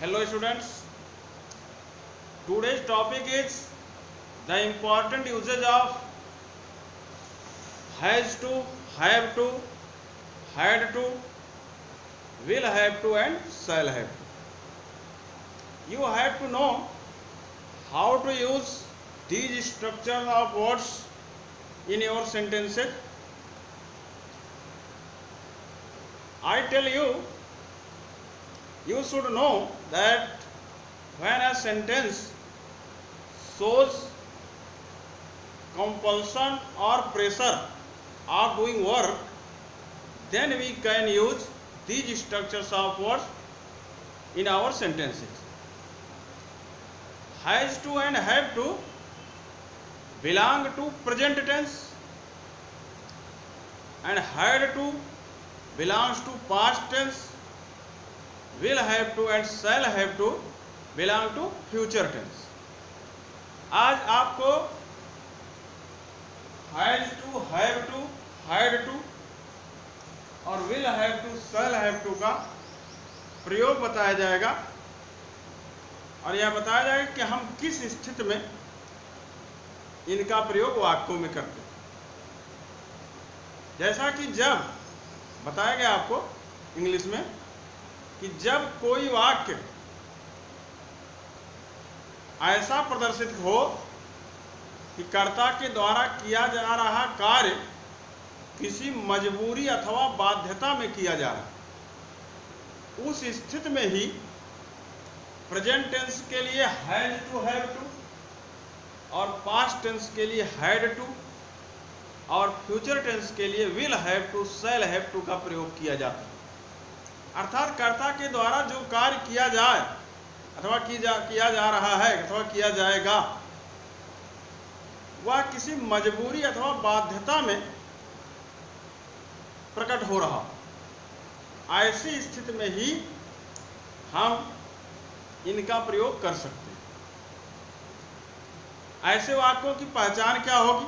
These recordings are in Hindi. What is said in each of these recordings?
Hello students, today's topic is the important usage of has to, have to, had to, will have to and shall have to. You have to know how to use these structures of words in your sentences. I tell you, you should know that when a sentence shows compulsion or pressure of doing work, then we can use these structures of words in our sentences. Has to and have to belong to present tense, and had to belongs to past tense, will have to and shall have to belong to future tense. आज आपको has to, have to, had to और will have to, shall have to का प्रयोग बताया जाएगा और यह बताया जाएगा कि हम किस स्थिति में इनका प्रयोग वाक्यों में करते हैं। जैसा कि जब बताया गया आपको इंग्लिश में कि जब कोई वाक्य ऐसा प्रदर्शित हो कि कर्ता के द्वारा किया जा रहा कार्य किसी मजबूरी अथवा बाध्यता में किया जा रहा है, उस स्थिति में ही प्रेजेंट टेंस के लिए हैज टू, हैव टू और पास्ट टेंस के लिए हैड टू और फ्यूचर टेंस के लिए will have to, shall have to का प्रयोग किया जाता है। अर्थात कर्ता के द्वारा जो कार्य किया जाए अथवा किया जा रहा है अथवा किया जाएगा, वह किसी मजबूरी अथवा बाध्यता में प्रकट हो रहा, ऐसी स्थिति में ही हम इनका प्रयोग कर सकते हैं। ऐसे वाक्यों की पहचान क्या होगी?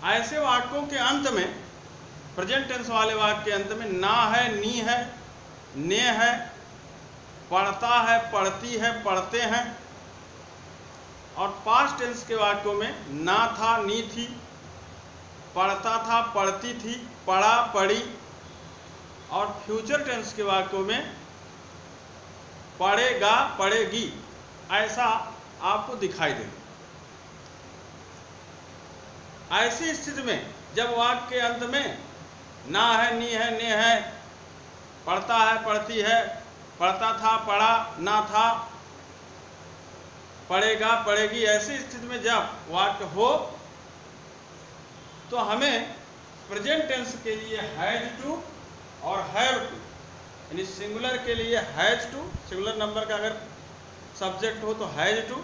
ऐसे वाक्यों के अंत में, प्रेजेंट टेंस वाले वाक्य के अंत में ना है, नी है, ने है, पढ़ता है, पढ़ती है, पढ़ते हैं, और पास्ट टेंस के वाक्यों में ना था, नी थी, पढ़ता था, पढ़ती थी, पढ़ा, पढ़ी, और फ्यूचर टेंस के वाक्यों में पढ़ेगा, पढ़ेगी, ऐसा आपको दिखाई देगा। ऐसी स्थिति में जब वाक्य के अंत में ना है, नी है, ने है, पढ़ता है, पढ़ती है, पढ़ता था, पढ़ा, ना था, पढ़ेगा, पढ़ेगी, ऐसी स्थिति में जब वाक्य हो तो हमें प्रेजेंट टेंस के लिए हैज टू और हैव टू, यानी सिंगुलर के लिए हैज टू, सिंगुलर नंबर का अगर सब्जेक्ट हो तो हैज टू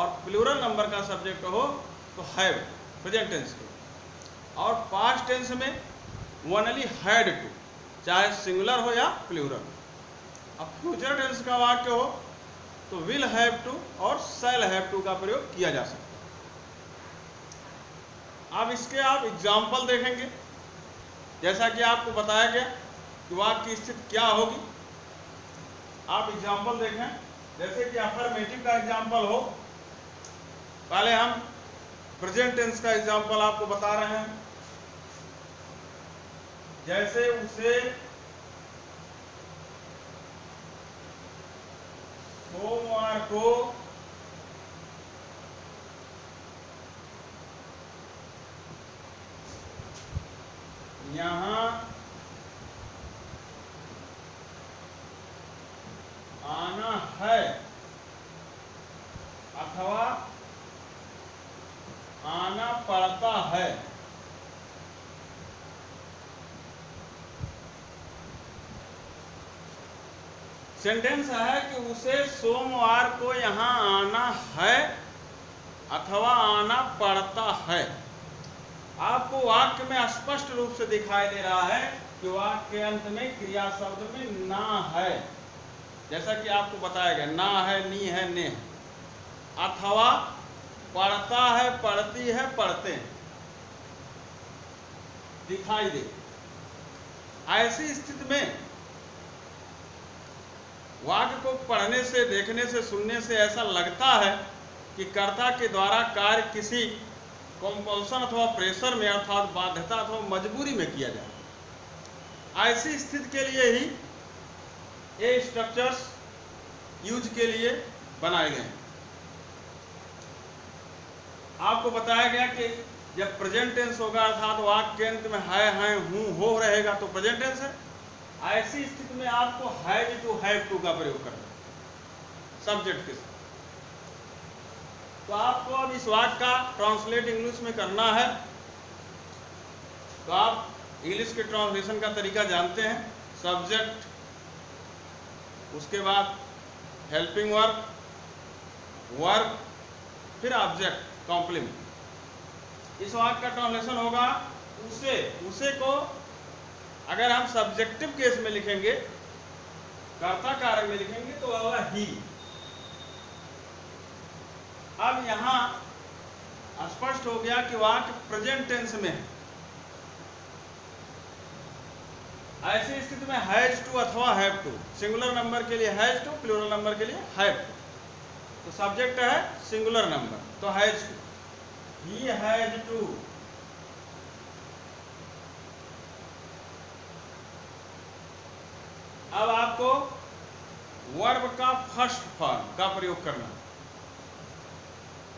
और प्लूरल नंबर का सब्जेक्ट हो तो हैव, प्रेजेंट टेंस के, और पास्ट टेंस में ओनली हैड टू, चाहे सिंगुलर हो या प्लूरल। अब फ्यूचर टेंस का वाक्य हो तो विल हैव टू और शैल हैव टू का प्रयोग किया जा सकता है। अब इसके आप एग्जाम्पल देखेंगे, जैसा कि आपको बताया गया कि वाक्य की स्थिति क्या होगी। आप एग्जाम्पल देखें, जैसे कि अफर्मेटिव का एग्जाम्पल हो, पहले हम प्रेजेंट टेंस का एग्जाम्पल आपको बता रहे हैं। जैसे उसे सोमवार को यहाँ आना है अथवा आना पड़ता है। सेंटेंस है कि उसे सोमवार को यहाँ आना है अथवा आना पड़ता है। आपको वाक्य में स्पष्ट रूप से दिखाई दे रहा है कि वाक्य के अंत में क्रिया शब्द में ना है, जैसा कि आपको बताया गया, ना है, नी है, ने है, अथवा पढ़ता है, पढ़ती है, पढ़ते हैं, दिखाई दे। ऐसी स्थिति में वाक्य को पढ़ने से, देखने से, सुनने से ऐसा लगता है कि कर्ता के द्वारा कार्य किसी कंपल्सन अथवा प्रेशर में अर्थात बाध्यता अथवा मजबूरी में किया जाए। ऐसी स्थिति के लिए ही ये स्ट्रक्चर्स यूज के लिए बनाए गए हैं। आपको बताया गया कि जब प्रेजेंट टेंस होगा अर्थात वाक्य के अंत में है, हैं, हूं, हो रहेगा तो प्रेजेंट टेंस है। ऐसी स्थिति में आपको हैज टू, हैव टू का प्रयोग करना है सब्जेक्ट के साथ। तो आपको अब इस वाक्य का ट्रांसलेट इंग्लिश में करना है। तो आप इंग्लिश के ट्रांसलेशन का तरीका जानते हैं। सब्जेक्ट, उसके बाद हेल्पिंग वर्ब, वर्ब, फिर ऑब्जेक्ट, कॉम्प्लीमेंट। इस वाक्य का ट्रांसलेशन होगा उसे। उसे को अगर हम सब्जेक्टिव केस में लिखेंगे, कर्ता कारक में लिखेंगे तो होगा ही। अब यहां स्पष्ट हो गया कि वाक्य प्रेजेंट टेंस में है। ऐसी स्थिति में हैज टू अथवा हैव टू, सिंगुलर नंबर के लिए हैज टू, प्लूरल नंबर के लिए हैव टू। तो सब्जेक्ट है सिंगुलर नंबर तो has to, he has to. अब आपको वर्ब का फर्स्ट फॉर्म का प्रयोग करना,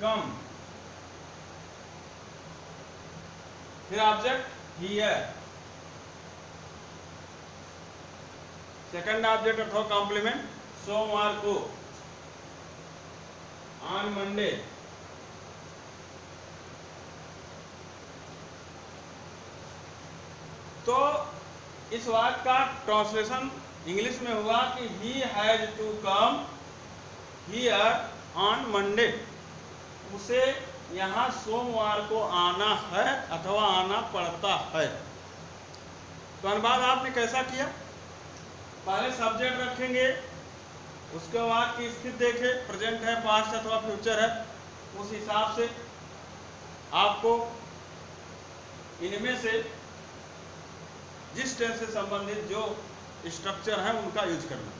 कम, फिर ऑब्जेक्ट हियर, सेकंड ऑब्जेक्ट अथवा कॉम्प्लीमेंट सोमवार को, ऑन मंडे। तो इस वाक्य का ट्रांसलेशन इंग्लिश में हुआ कि he has to come here on Monday. उसे यहाँ सोमवार को आना है अथवा आना पड़ता है। तो अनुवाद आपने कैसा किया? पहले सब्जेक्ट रखेंगे, उसके बाद की स्थिति देखे, प्रेजेंट है, पास्ट अथवा फ्यूचर है, उस हिसाब से आपको इनमें से जिस टेंस से संबंधित जो स्ट्रक्चर है उनका यूज करना।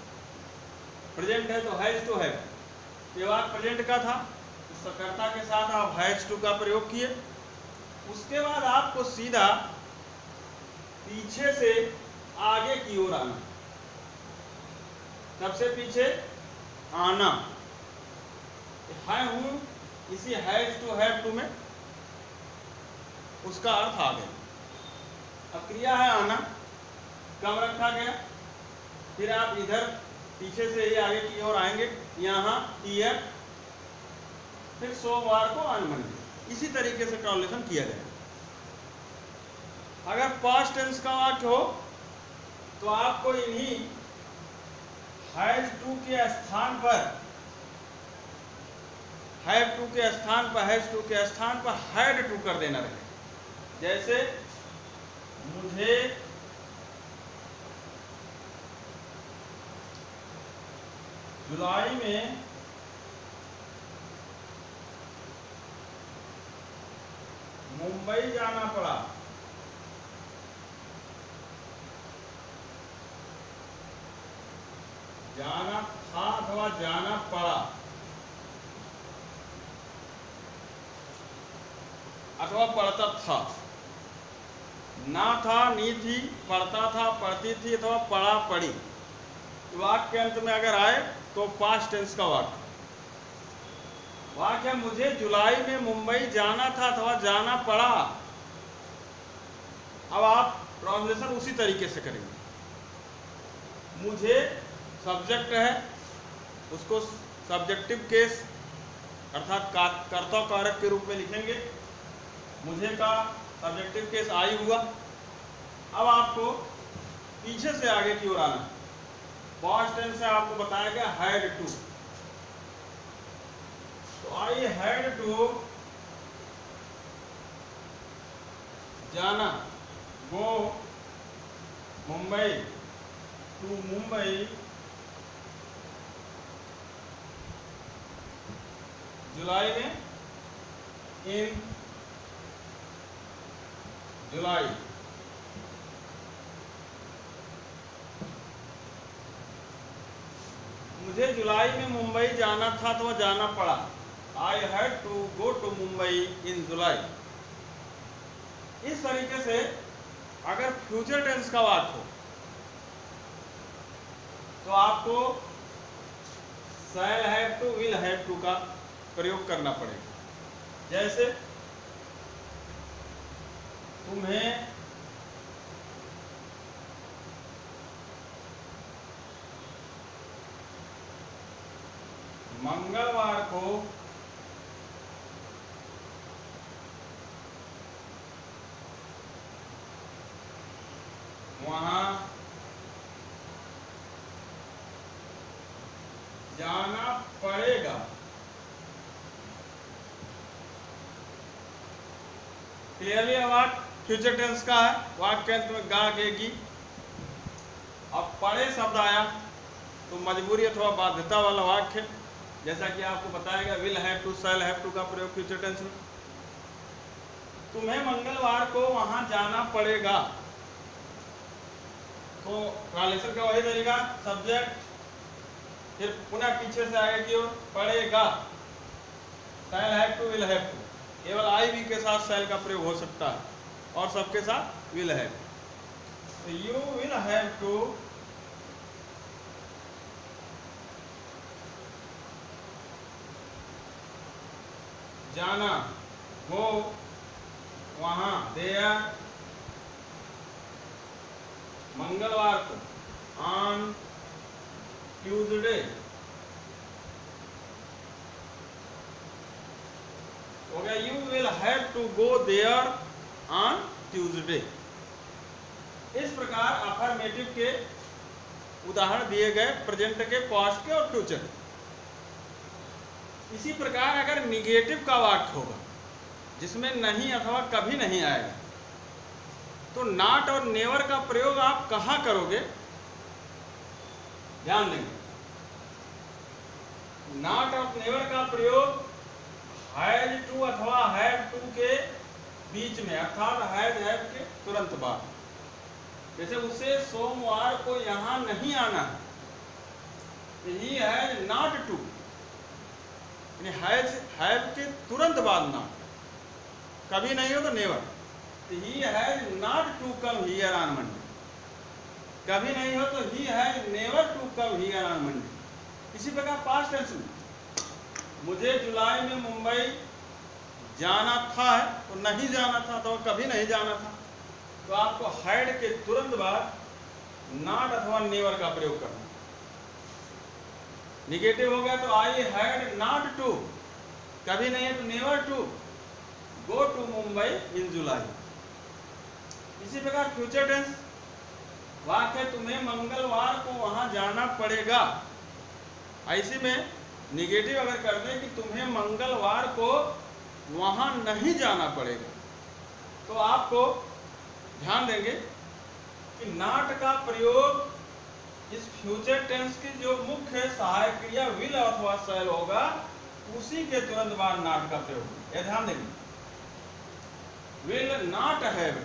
प्रेजेंट है तो हैज टू हैव, ये वाक्य प्रेजेंट का था, कर्ता के साथ आप हैज टू का प्रयोग किए। उसके बाद आपको सीधा पीछे से आगे की ओर आना, सबसे पीछे आना। है हूं इसी हैज टू हैव टू में उसका अर्थ आ गया। अब क्रिया है आना, कम रखा गया, फिर आप इधर पीछे से ही आगे की ओर आएंगे, यहाँ हियर, फिर सोमवार को ऑन मंडे। इसी तरीके से ट्रांसलेशन किया गया। अगर पास्ट टेंस का वाक्य हो तो आपको इन्हीं हैज टू के स्थान पर, हैव टू के स्थान पर, हैज टू के स्थान पर हैड टू कर देना रहे। जैसे मुझे जुलाई में मुंबई जाना पड़ा। जाना था अथवा जाना पड़ा, अथवा पढ़ता था। ना था, नी थी, पढ़ता था, पढ़ती थी, अथवा पढ़ा, पढ़ी। वाक्य के अंत में अगर आए तो पास्ट टेंस का वाक्य। वाक्य मुझे जुलाई में मुंबई जाना था अथवा जाना पड़ा। अब आप ट्रांसलेशन उसी तरीके से करेंगे। मुझे सब्जेक्ट है, उसको सब्जेक्टिव केस अर्थात कर्ता कारक के रूप में लिखेंगे। मुझे का सब्जेक्टिव केस आई हुआ। अब आपको पीछे से आगे की ओर आना। पास्ट टेंस से आपको बताया गया हैड टू, तो आई हैड टू जाना, गो मुंबई, टू मुंबई जुलाई में, इन जुलाई। मुझे जुलाई में मुंबई जाना था तो जाना पड़ा। I had to go to Mumbai in July. इस तरीके से अगर फ्यूचर टेंस का वाक्य हो तो आपको shall have to, will have to का प्रयोग करना पड़ेगा। जैसे तुम्हें मंगलवार को वहां जाना पड़ेगा। क्लियरली वाक्य फ्यूचर टेंस का है, वाक्य के अंत में गा गेगी। अब पड़े शब्द आया तो मजबूरी अथवा बाध्यता वाला वाक्य, जैसा कि आपको बताएगा will have to, shall have to का प्रयोग फ्यूचर टेंस में। तुम्हें मंगलवार को वहां जाना पड़ेगा, तो ट्रांसलेशन का वही तरीका, सब्जेक्ट फिर पुनः पीछे से आगे की ओर पड़ेगा, shall have to, will have to. केवल आई वी के साथ शैल का प्रयोग हो सकता है और सबके साथ विल हैव। तो यू विल हैव टू जाना, वो वहां, देयर, मंगलवार को, ऑन ट्यूजडे। हो गया you will have to go there on Tuesday. इस प्रकार अफर्मेटिव के उदाहरण दिए गए प्रेजेंट के, पास्ट के और फ्यूचर के। इसी प्रकार अगर निगेटिव का वाक्य होगा जिसमें नहीं अथवा कभी नहीं आएगा, तो नॉट और नेवर का प्रयोग आप कहां करोगे? ध्यान देंगे, नॉट और नेवर का प्रयोग हैज टू अथवा हैव टू के बीच में, अर्थात हैज हैव के तुरंत बाद। जैसे उसे सोमवार को यहां नहीं आना है, he has not to, has have के तुरंत बाद नॉट, कभी नहीं हो तो never. He has not to come here on Monday, कभी नहीं हो तो he has never to come here on Monday. इसी प्रकार पास्ट टेंस में मुझे जुलाई में मुंबई जाना था, तो नहीं जाना था तो कभी नहीं जाना था, तो आपको हैड के तुरंत बाद नॉट अथवा नेवर का प्रयोग करना। निगेटिव हो गया तो आई हैड नॉट टू, कभी नहीं है तो never to go to Mumbai in July. इसी प्रकार फ्यूचर टेंस वाक्य तुम्हें मंगलवार को वहां जाना पड़ेगा। ऐसे में निगेटिव अगर कर दें कि तुम्हें मंगलवार को वहां नहीं जाना पड़ेगा, तो आपको ध्यान देंगे कि नॉट का प्रयोग इस फ्यूचर टेंस की जो मुख्य सहायक क्रिया विल अथवा शैल होगा, उसी के तुरंत बाद नॉट का प्रयोग। यह ध्यान देंगे, विल नॉट हैव,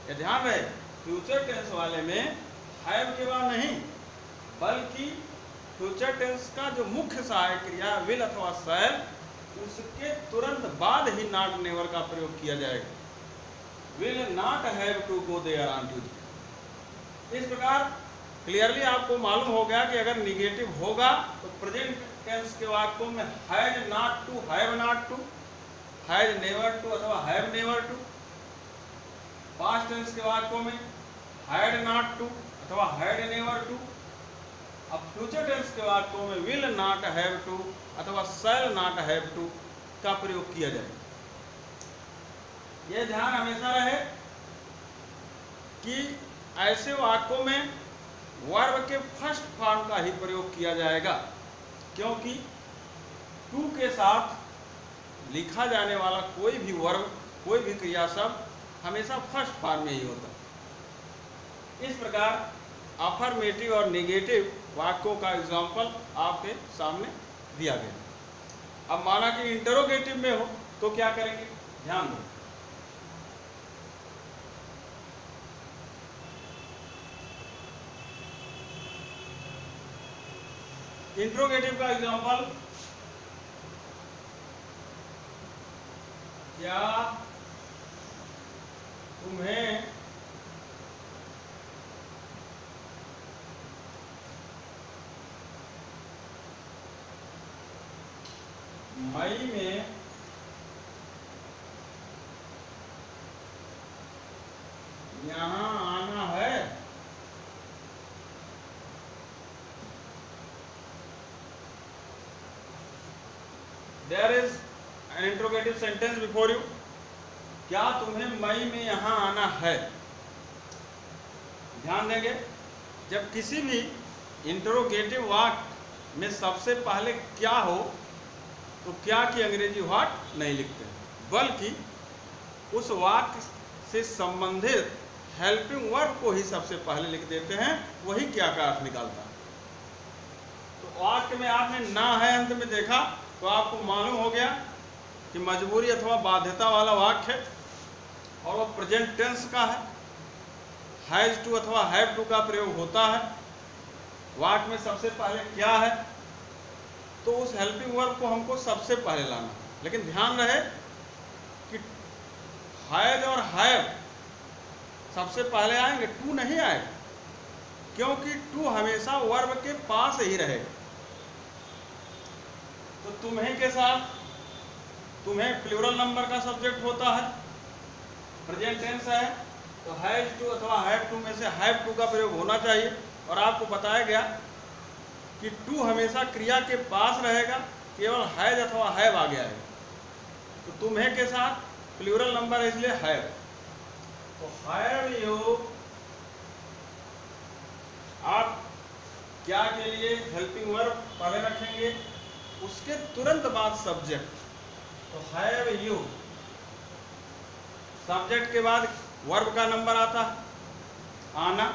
यह ध्यान रहे फ्यूचर टेंस वाले में हैव के बाद नहीं, बल्कि फ्यूचर टेंस का जो मुख्य सहायक क्रिया विल अथवा शैल, उसके तुरंत बाद ही नॉट नेवर का प्रयोग किया जाएगा। Will not have to go there on Tuesday. इस प्रकार क्लियरली आपको मालूम हो गया कि अगर निगेटिव होगा तो प्रेजेंट टेंस के वाक्यों में has not to, have not to, has never to अथवा have never to. Past tense के वाक्यों में हैड नॉट टू अथवा हैड नेवर टू। अब फ्यूचर टेंस के वाक्यों में विल नॉट हैव टू अथवा शैल नॉट हैव टू का प्रयोग किया जाए। यह ध्यान हमेशा रहे कि ऐसे वाक्यों में वर्ब के फर्स्ट फॉर्म का ही प्रयोग किया जाएगा, क्योंकि टू के साथ लिखा जाने वाला कोई भी वर्ब, कोई भी क्रिया शब्द हमेशा फर्स्ट फॉर्म में ही होता है। इस प्रकार अफर्मेटिव और नेगेटिव वाक्यों का एग्जाम्पल आपके सामने दिया गया। अब माना कि इंटरोगेटिव में हो तो क्या करेंगे, ध्यान दो। इंट्रोगेटिव का एग्जांपल, क्या तुम्हें मई में यहाँ आना है? There is an interrogative sentence before you. क्या तुम्हें मई में यहाँ आना है? ध्यान देंगे, जब किसी भी इंटरोगेटिव वाक्य में सबसे पहले क्या हो तो क्या की अंग्रेजी व्हाट नहीं लिखते, बल्कि उस वाक्य से संबंधित हेल्पिंग वर्ब को ही सबसे पहले लिख देते हैं, वही क्या का अर्थ निकालता है। तो वाक्य में आपने ना है अंत में देखा तो आपको मालूम हो गया कि मजबूरी अथवा बाध्यता वाला वाक्य है और वो प्रेजेंट टेंस का है। हैज टू अथवा हैव टू का प्रयोग होता है। वाक्य में सबसे पहले क्या है तो उस हेल्पिंग वर्ब को हमको सबसे पहले लाना है। लेकिन ध्यान रहे कि हैज और हैव सबसे पहले आएंगे, टू नहीं आएगा, क्योंकि टू हमेशा वर्ब के पास ही रहेगा। तो तुम्हें के साथ तुम्हें प्लूरल नंबर का सब्जेक्ट होता है, प्रेजेंट टेंस है, तो हैज टू अथवा हैव टू में से हैव टू का प्रयोग होना चाहिए। और आपको बताया गया कि टू हमेशा क्रिया के पास रहेगा, केवल हैज अथवा हैव आ गया है। तो तुम्हें के साथ प्लूरल नंबर है इसलिए हैव। तो हैव यू, आप क्या के लिए हेल्पिंग वर्ब पहले रखेंगे, उसके तुरंत बाद सब्जेक्ट। तो हैव यू, सब्जेक्ट के बाद वर्ब का नंबर आता है आना।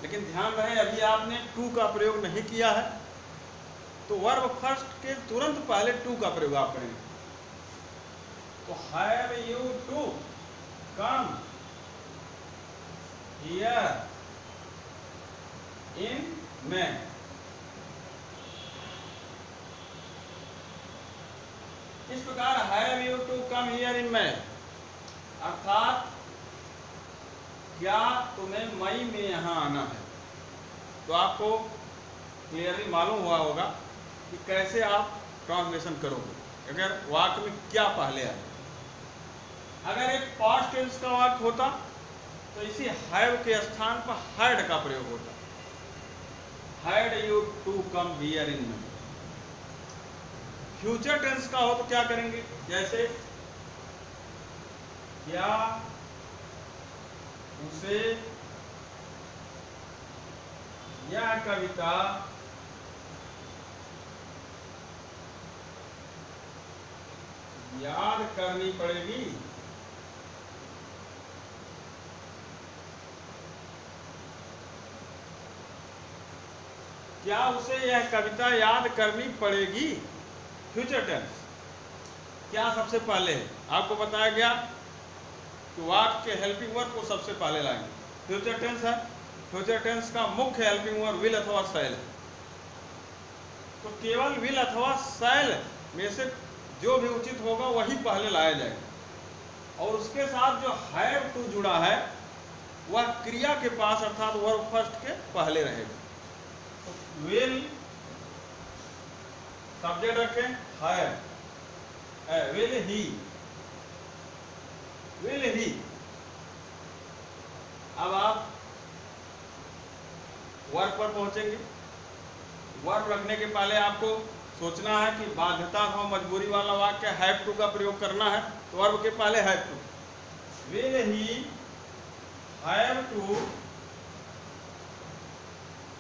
लेकिन ध्यान रहे अभी आपने टू का प्रयोग नहीं किया है, तो वर्ब फर्स्ट के तुरंत पहले टू का प्रयोग आप करेंगे। तो have you to come here in May. इस प्रकार have you to come here in May अर्थात क्या तुम्हें मई में यहाँ आना है। तो आपको क्लियरली मालूम हुआ होगा कि कैसे आप ट्रांसलेशन करोगे अगर वाक्य में क्या पहले आए। अगर एक पास्ट टेंस का वाक्य होता तो इसी हैव के स्थान पर हैड का प्रयोग होता, had you to come here in May. Future tense का हो तो क्या करेंगे, जैसे क्या उसे यह कविता याद करनी पड़ेगी। क्या उसे यह कविता याद करनी पड़ेगी। फ्यूचर टेंस क्या सबसे पहले है, आपको बताया गया कि वाक्य के हेल्पिंग वर्ब को सबसे पहले लाएंगे। फ्यूचर टेंस है, फ्यूचर टेंस का मुख्य हेल्पिंग वर्ब विल अथवा शैल है। तो केवल विल अथवा शैल में से जो भी उचित होगा वही पहले लाया जाएगा। और उसके साथ जो हैव टू जुड़ा है वह क्रिया के पास अर्थात वर्ब फर्स्ट के पहले रहेगा। तो विल सब्जेक्ट रखें have, will he, will he. अब आप वर्ब पर पहुंचेंगे। वर्ब रखने के पहले आपको सोचना है कि बाध्यता अथवा मजबूरी वाला वाक्य हैव टू का प्रयोग करना है, तो वर्ब के पहले have to. Will he have to,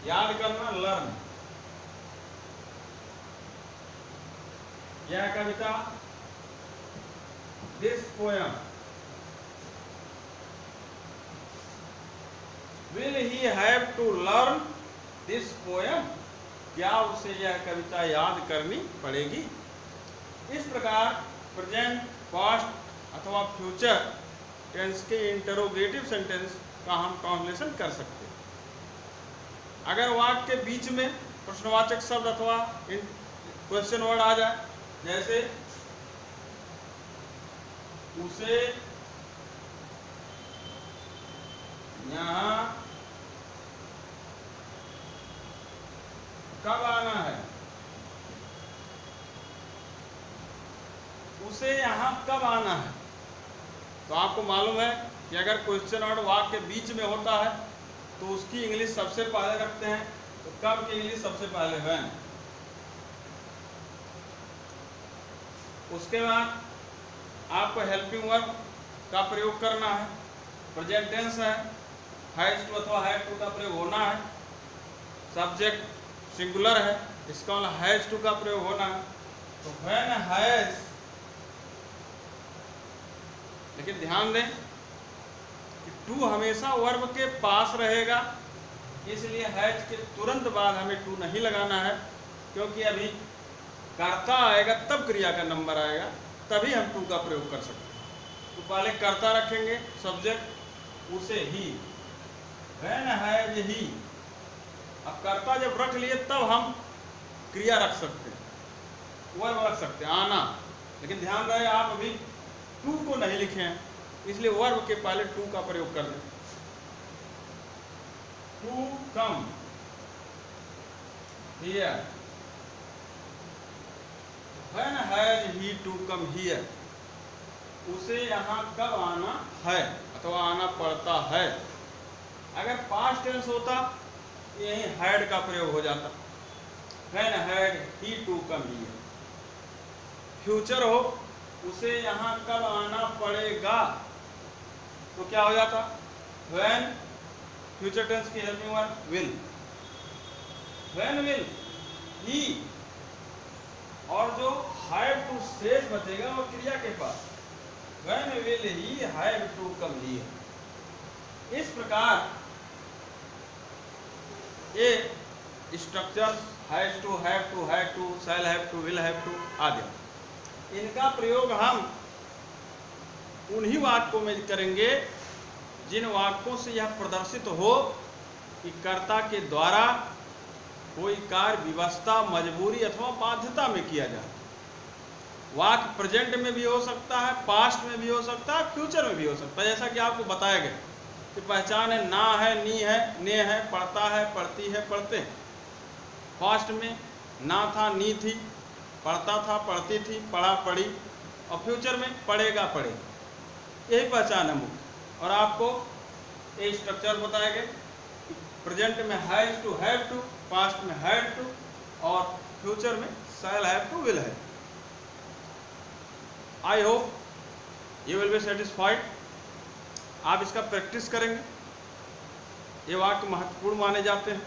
याद करना लर्न, यह कविता, this poem. Will he have to learn this poem? क्या उसे यह कविता याद करनी पड़ेगी। इस प्रकार प्रेजेंट, पास्ट अथवा फ्यूचर टेंस के इंटरोगेटिव सेंटेंस का हम ट्रांसलेशन कर सकते हैं। अगर वाक्य के बीच में प्रश्नवाचक शब्द अथवा क्वेश्चन वर्ड आ जाए, जैसे उसे यहाँ कब आना है, उसे यहाँ कब आना है। तो आपको मालूम है कि अगर क्वेश्चन वर्ड वाक्य के बीच में होता है तो उसकी इंग्लिश सबसे पहले रखते हैं, तो कब की इंग्लिश सबसे पहले व्हेन। उसके बाद आपको हेल्पिंग वर्ब का प्रयोग करना है, प्रेजेंट टेंस है, हैज टू अथवा हैड टू का प्रयोग होना है, सब्जेक्ट सिंगुलर है, इसका मतलब हैज टू का प्रयोग होना है। तो व्हेन हैज, लेकिन ध्यान दें कि टू हमेशा वर्ब के पास रहेगा, इसलिए हैज के तुरंत बाद हमें टू नहीं लगाना है, क्योंकि अभी कर्ता आएगा तब क्रिया का नंबर आएगा, तभी हम टू का प्रयोग कर सकते हैं। तो पहले कर्ता रखेंगे, सब्जेक्ट उसे ही, व्हेन हैज ही। अब कर्ता जब रख लिए तब हम क्रिया रख सकते हैं, वर्ब रख सकते हैं, आना। लेकिन ध्यान रहे आप अभी टू को नहीं लिखे हैं, इसलिए वर्ब के पहले टू का प्रयोग कर दें। To come here, when has he to come here, उसे यहाँ कब आना है अथवा आना पड़ता है। अगर पास्ट टेंस होता यही हैड का प्रयोग हो जाता, when had he to come here. Future हो, उसे यहाँ कब आना पड़ेगा, तो क्या हो जाता, व्हेन, फ्यूचर टेंस की helping verb will, when will he, और जो हैव टू शेष बचेगा वो क्रिया के पास, when will he have to come here. इस प्रकार ये structure has to, have to, had to, shall have to, will have to आदि, इनका प्रयोग हम उन्हीं वाक्यों में करेंगे जिन वाक्यों से यह प्रदर्शित हो कि कर्ता के द्वारा कोई कार्य व्यवस्था, मजबूरी अथवा बाध्यता में किया जाए। वाक्य प्रेजेंट में भी हो सकता है, पास्ट में भी हो सकता है, फ्यूचर में भी हो सकता है। जैसा कि आपको बताया गया कि पहचान है, ना है, नी है, ने है, पढ़ता है, पढ़ती है, पढ़ते हैं। पास्ट में ना था, नी थी, पढ़ता था, पढ़ती थी, पढ़ा, पढ़ी, और फ्यूचर में पढ़ेगा, पढ़े। यही पहचान है मुख्य। और आपको ये स्ट्रक्चर बताया गया, प्रेजेंट में has to, have to, past में हैड टू, और फ्यूचर में shall have to, will have. I hope you will be satisfied. आप इसका प्रैक्टिस करेंगे, ये वाक्य महत्वपूर्ण माने जाते हैं।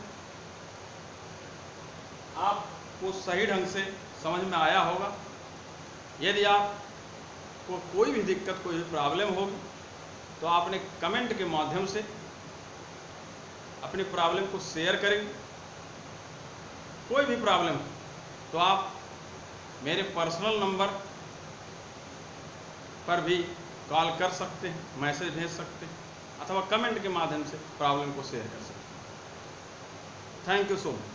आपको सही ढंग से समझ में आया होगा। यदि आपको कोई भी दिक्कत, कोई भी प्रॉब्लम होगी तो आपने कमेंट के माध्यम से अपनी प्रॉब्लम को शेयर करेंगे। कोई भी प्रॉब्लम हो तो आप मेरे पर्सनल नंबर पर भी कॉल कर सकते हैं, मैसेज भेज सकते हैं, अथवा कमेंट के माध्यम से प्रॉब्लम को शेयर कर सकते हैं। Thank you so much.